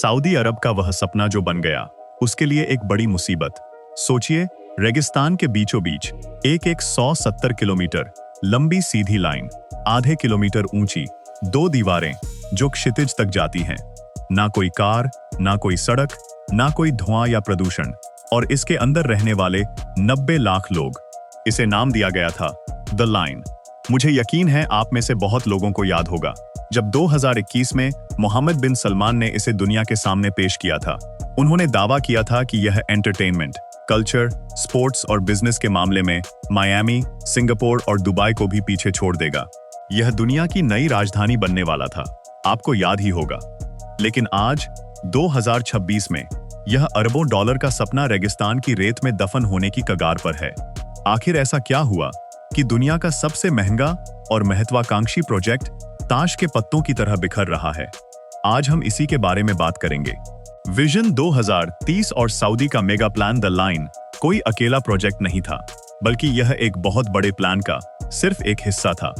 Saudi अरब का वह सपना जो बन गया, उसके लिए एक बड़ी मुसीबत। सोचिए, रेगिस्तान के बीचों बीच एक 170 किलोमीटर लंबी सीधी लाइन, आधे किलोमीटर ऊंची, 2 दीवारें जो क्षितिज तक जाती हैं। ना कोई कार, ना कोई सड़क, ना कोई धुआं या प्रदूषण, और इसके अंदर रहने वाले 90 लाख लोग। इसे नाम दिया गया था द लाइन। मुझे यकीन है आप में से बहुत लोगों को याद होगा जब 2021 में मोहम्मद बिन सलमान ने इसे दुनिया के सामने पेश किया था। उन्होंने दावा किया था कि यह एंटरटेनमेंट, कल्चर, स्पोर्ट्स और बिजनेस के मामले में मायामी, सिंगापुर और दुबई को भी पीछे छोड़ देगा। यह दुनिया की नई राजधानी बनने वाला था, आपको याद ही होगा। लेकिन आज 2026 में यह अरबों डॉलर का सपना रेगिस्तान की रेत में दफन होने की कगार पर है। आखिर ऐसा क्या हुआ कि दुनिया का सबसे महंगा और महत्वाकांक्षी प्रोजेक्ट ताश के पत्तों की तरह बिखर रहा है? आज हम इसी के बारे में बात करेंगे। विजन 2030 और सऊदी का मेगा प्लान द लाइन कोई अकेला प्रोजेक्ट नहीं था, बल्कि यह एक बहुत बड़े प्लान का सिर्फ एक हिस्सा था।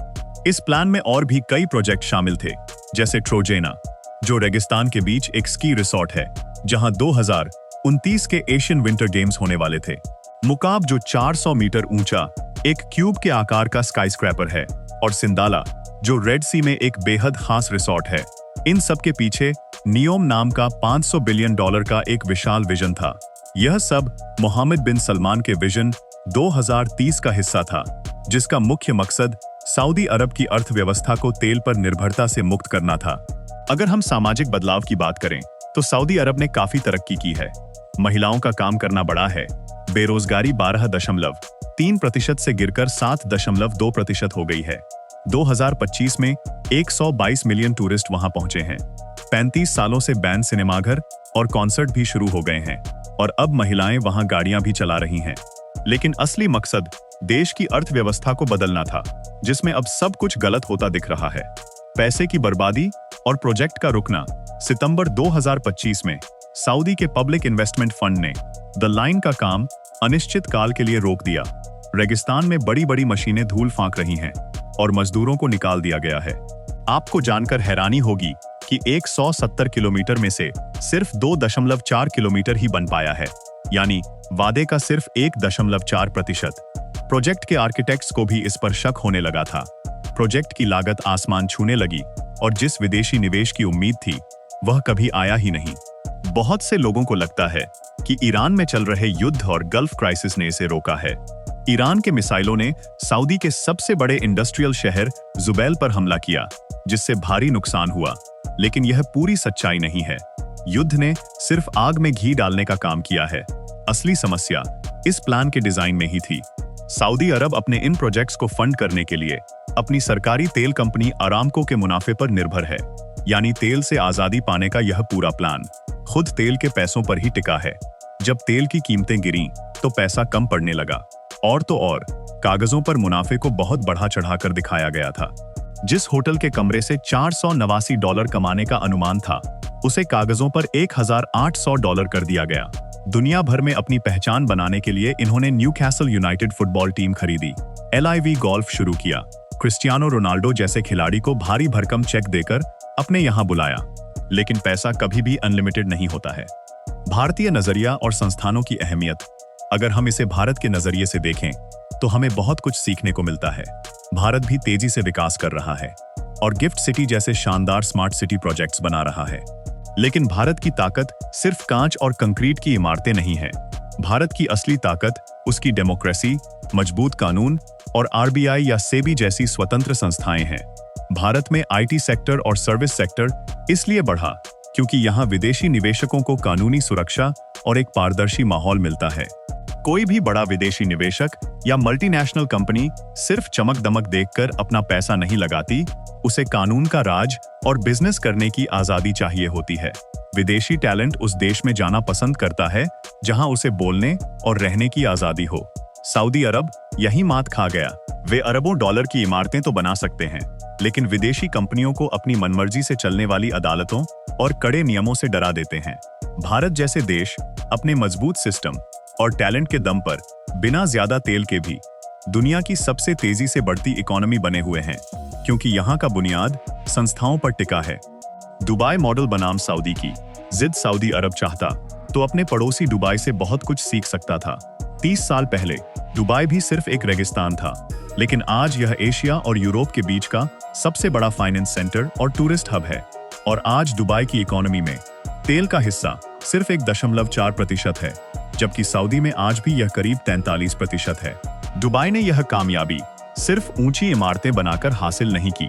इस प्लान में और भी कई प्रोजेक्ट शामिल थे, जैसे ट्रोजेना, जो रेगिस्तान के बीच एक स्की रिसोर्ट है जहां 2029 के एशियन विंटर गेम्स होने वाले थे। मुकाब, जो 400 मीटर ऊंचा एक क्यूब के आकार का स्काईस्क्रैपर है, और सिंदाला, जो रेड सी में एक बेहद खास रिसोर्ट है। इन सब के पीछे नियोम नाम का $500 बिलियन का एक विशाल विजन था। यह सब मोहम्मद बिन सलमान के विजन 2030 का हिस्सा था, जिसका मुख्य मकसद सऊदी अरब की अर्थव्यवस्था को तेल पर निर्भरता से मुक्त करना था। अगर हम सामाजिक बदलाव की बात करें तो सऊदी अरब ने काफी तरक्की की है। महिलाओं का काम करना बढ़ा है। बेरोजगारी 12.3% से गिरकर 7.2% हो गई है। 2025 में 122 मिलियन टूरिस्ट वहां पहुंचे हैं। 35 सालों से बैंड, सिनेमाघर और कॉन्सर्ट भी शुरू हो गए हैं, और अब महिलाएं वहां गाड़ियां भी चला रही हैं। लेकिन असली मकसद देश की अर्थव्यवस्था को बदलना था, जिसमें अब सब कुछ गलत होता दिख रहा है। पैसे की बर्बादी और प्रोजेक्ट का रुकना। सितंबर 2025 में सऊदी के पब्लिक इन्वेस्टमेंट फंड ने द लाइन का काम अनिश्चित काल के लिए रोक दिया। रेगिस्तान में बड़ी बड़ी मशीनें धूल फांक रही हैं और मजदूरों को निकाल दिया गया है। आपको जानकर हैरानी होगी कि 170 किलोमीटर में से सिर्फ 2.4 किलोमीटर ही बन पाया है, यानी वादे का सिर्फ 1.4%। प्रोजेक्ट के आर्किटेक्ट्स को भी इस पर शक होने लगा था। प्रोजेक्ट की लागत आसमान छूने लगी, और जिस विदेशी निवेश की उम्मीद थी वह कभी आया ही नहीं। बहुत से लोगों को लगता है कि ईरान में चल रहे युद्ध और गल्फ क्राइसिस ने इसे रोका है। ईरान के मिसाइलों ने सऊदी के सबसे बड़े इंडस्ट्रियल शहर जुबैल पर हमला किया, जिससे भारी नुकसान हुआ। लेकिन यह पूरी सच्चाई नहीं है। युद्ध ने सिर्फ आग में घी डालने का काम किया है। असली समस्या इस प्लान के डिजाइन में ही थी। सऊदी अरब अपने इन प्रोजेक्ट्स को फंड करने के लिए अपनी सरकारी तेल कंपनी अरामको के मुनाफे पर निर्भर है। यानी तेल से आजादी पाने का यह पूरा प्लान खुद तेल के पैसों पर ही टिका है। जब तेल की कीमतें गिरीं तो पैसा कम पड़ने लगा, और तो और कागजों पर मुनाफे को बहुत बढ़ा चढ़ाकर दिखाया गया था। जिस होटल के कमरे से $489 कमाने का अनुमान था, उसे कागजों पर $1,800 कर दिया गया। दुनिया भर में अपनी पहचान बनाने के लिए इन्होंने न्यूकैसल यूनाइटेड फुटबॉल टीम खरीदी, LIV गोल्फ शुरू किया, क्रिस्टियानो रोनाल्डो जैसे खिलाड़ी को भारी भरकम चेक देकर अपने यहां बुलाया। लेकिन पैसा कभी भी अनलिमिटेड नहीं होता है। भारतीय नजरिया और संस्थानों की अहमियत। अगर हम इसे भारत के नजरिए से देखें तो हमें बहुत कुछ सीखने को मिलता है। भारत भी तेजी से विकास कर रहा है और गिफ्ट सिटी जैसे शानदार स्मार्ट सिटी प्रोजेक्ट्स बना रहा है। लेकिन भारत की ताकत सिर्फ कांच और कंक्रीट की इमारतें नहीं है। भारत की असली ताकत उसकी डेमोक्रेसी, मजबूत कानून और RBI या सेबी जैसी स्वतंत्र संस्थाएं हैं। भारत में IT सेक्टर और सर्विस सेक्टर इसलिए बढ़ा क्योंकि यहाँ विदेशी निवेशकों को कानूनी सुरक्षा और एक पारदर्शी माहौल मिलता है। कोई भी बड़ा विदेशी निवेशक या मल्टीनेशनल कंपनी सिर्फ चमक दमक देखकर अपना पैसा नहीं लगाती, उसे कानून का राज और बिजनेस करने की आजादी चाहिए होती है। विदेशी टैलेंट उस देश में जाना पसंद करता है जहां उसे बोलने और रहने की आजादी हो। सऊदी अरब यही मात खा गया। वे अरबों डॉलर की इमारतें तो बना सकते हैं, लेकिन विदेशी कंपनियों को अपनी मनमर्जी से चलने वाली अदालतों और कड़े नियमों से डरा देते हैं। भारत जैसे देश अपने मजबूत सिस्टम और टैलेंट के दम पर बिना ज्यादा तेल के भी दुनिया की सबसे तेजी से बढ़ती इकोनॉमी बने हुए हैं, क्योंकि यहाँ का बुनियाद संस्थाओं पर टिका है। दुबई मॉडल बनाम सऊदी की जिद सऊदी अरब चाहता तो अपने पड़ोसी दुबई से बहुत कुछ सीख सकता था। 30 साल पहले दुबई भी सिर्फ एक रेगिस्तान था, लेकिन आज यह एशिया और यूरोप के बीच का सबसे बड़ा फाइनेंस सेंटर और टूरिस्ट हब है। और आज दुबई की इकोनॉमी में तेल का हिस्सा सिर्फ 1.4% है, जबकि सऊदी में आज भी यह करीब 43% है। दुबई ने यह कामयाबी सिर्फ ऊंची इमारतें बनाकर हासिल नहीं की,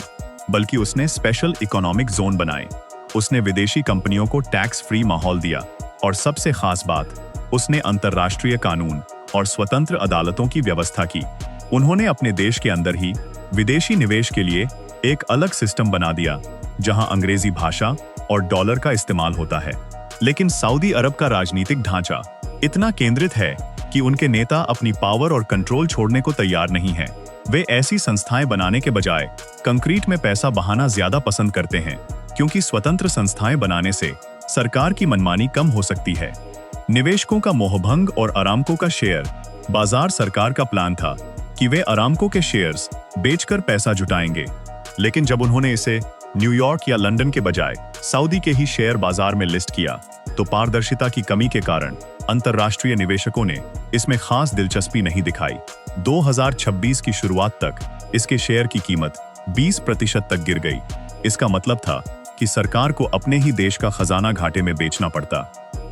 बल्कि उसने स्पेशल इकोनॉमिक जोन बनाए। उसने विदेशी कंपनियों को टैक्स फ्री माहौल दिया और सबसे खास बात, उसने अंतर्राष्ट्रीय कानून और स्वतंत्र अदालतों की व्यवस्था की। उन्होंने अपने देश के अंदर ही विदेशी निवेश के लिए एक अलग सिस्टम बना दिया, जहां अंग्रेजी भाषा और डॉलर का इस्तेमाल होता है। लेकिन सऊदी अरब का राजनीतिक ढांचा इतना केंद्रित है कि उनके नेता अपनी पावर और कंट्रोल छोड़ने को तैयार नहीं हैं। वे ऐसी संस्थाएं बनाने के बजाय कंक्रीट में पैसा बहाना ज्यादा पसंद करते हैं, क्योंकि स्वतंत्र संस्थाएं बनाने से सरकार की मनमानी कम हो सकती है। निवेशकों का मोहभंग और अरामको का शेयर बाजार सरकार का प्लान था कि वे अरामको के शेयर्स बेचकर पैसा जुटाएंगे, लेकिन जब उन्होंने इसे न्यूयॉर्क या लंदन के बजाय सऊदी के ही शेयर बाजार में लिस्ट किया, तो पारदर्शिता की कमी के कारण अंतर्राष्ट्रीय निवेशकों ने इसमें खास दिलचस्पी नहीं दिखाई। 2026 की शुरुआत तक इसके शेयर की कीमत 20% तक गिर गई। इसका मतलब था कि सरकार को अपने ही देश का खजाना घाटे में बेचना पड़ता।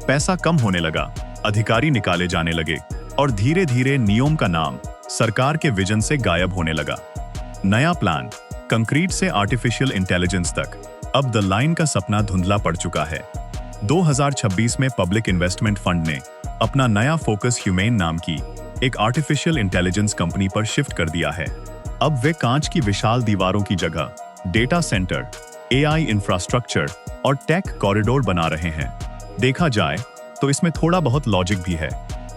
पैसा कम होने लगा, अधिकारी निकाले जाने लगे और धीरे धीरे नियोम का नाम सरकार के विजन से गायब होने लगा। नया प्लान, कंक्रीट से आर्टिफिशियल इंटेलिजेंस तक, अब द लाइन का सपना धुंधला पड़ चुका है। 2026 में पब्लिक इन्वेस्टमेंट फंड ने अपना नया फोकस ह्यूमेन नाम की एक आर्टिफिशियल इंटेलिजेंस कंपनी पर शिफ्ट कर दिया है। अब वे कांच की विशाल दीवारों की जगह डेटा सेंटर, एआई इंफ्रास्ट्रक्चर और टेक कॉरिडोर बना रहे हैं। देखा जाए तो इसमें थोड़ा बहुत लॉजिक भी है,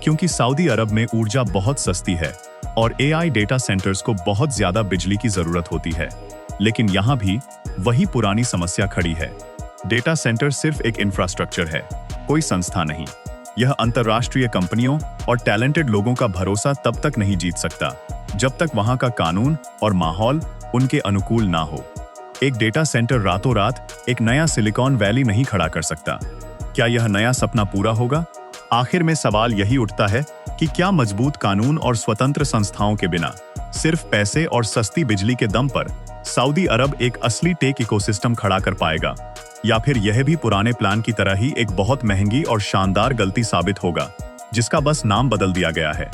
क्योंकि सऊदी अरब में ऊर्जा बहुत सस्ती है और एआई डेटा सेंटर्स को बहुत ज्यादा बिजली की जरूरत होती है। लेकिन यहाँ भी वही पुरानी समस्या खड़ी है। डेटा सेंटर सिर्फ एक इंफ्रास्ट्रक्चर है, कोई संस्था नहीं। यह अंतर्राष्ट्रीय कंपनियों और टैलेंटेड लोगों का भरोसा तब तक नहीं जीत सकता जब तक वहां का कानून और माहौल उनके अनुकूल ना हो। एक डेटा सेंटर रातों रात एक नया सिलिकॉन वैली नहीं खड़ा कर सकता। क्या यह नया सपना पूरा होगा? आखिर में सवाल यही उठता है कि क्या मजबूत कानून और स्वतंत्र संस्थाओं के बिना सिर्फ पैसे और सस्ती बिजली के दम पर सऊदी अरब एक असली टेक इकोसिस्टम खड़ा कर पाएगा, या फिर यह भी पुराने प्लान की तरह ही एक बहुत महंगी और शानदार गलती साबित होगा, जिसका बस नाम बदल दिया गया है?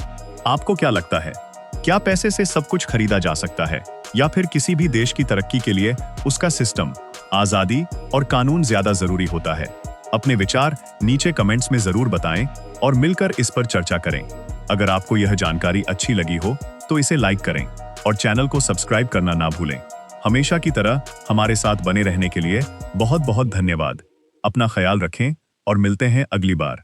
आपको क्या लगता है? क्या पैसे से सब कुछ खरीदा जा सकता है, या फिर किसी भी देश की तरक्की के लिए उसका सिस्टम, आजादी और कानून ज्यादा जरूरी होता है? अपने विचार नीचे कमेंट्स में जरूर बताएं और मिलकर इस पर चर्चा करें। अगर आपको यह जानकारी अच्छी लगी हो तो इसे लाइक करें और चैनल को सब्सक्राइब करना ना भूलें। हमेशा की तरह हमारे साथ बने रहने के लिए बहुत बहुत धन्यवाद। अपना ख्याल रखें और मिलते हैं अगली बार।